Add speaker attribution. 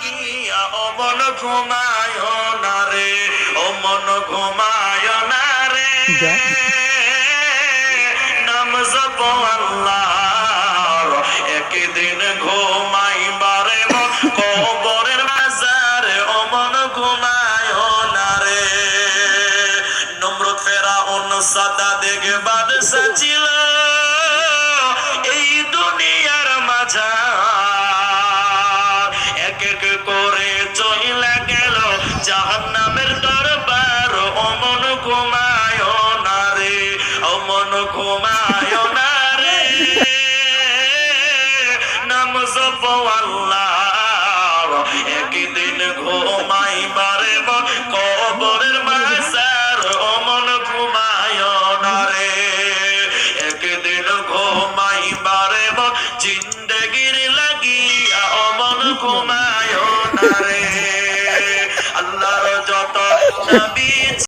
Speaker 1: লাগিয়া ও মন ঘুমায় না রে, ও মন ঘুমায় না রে, নাম জপ আল্লাহর একদিন ঘুমাইবারে মন কবরের মাজারে, ও মন ঘুমায় না রে। নমরুদ ফেরাউন সাদা দেখে বাদশা ছিল এই দুনিয়ার মাঝার, এক এক করে চলে গেল জাহান্নামের দরবার, ও মন ঘুমায় না রে, ও মন ঘুমায় না রে, নাম জপ আল্লাহর একদিন ঘুমাইবারে মন কবরের মাঝার, ও মন ঘুমায় না রে, একদিন ঘুমাইবারে মন জিন্দেগির লাগিয়া ও মন ঘুমায় না রে। আল্লাহর যত নবী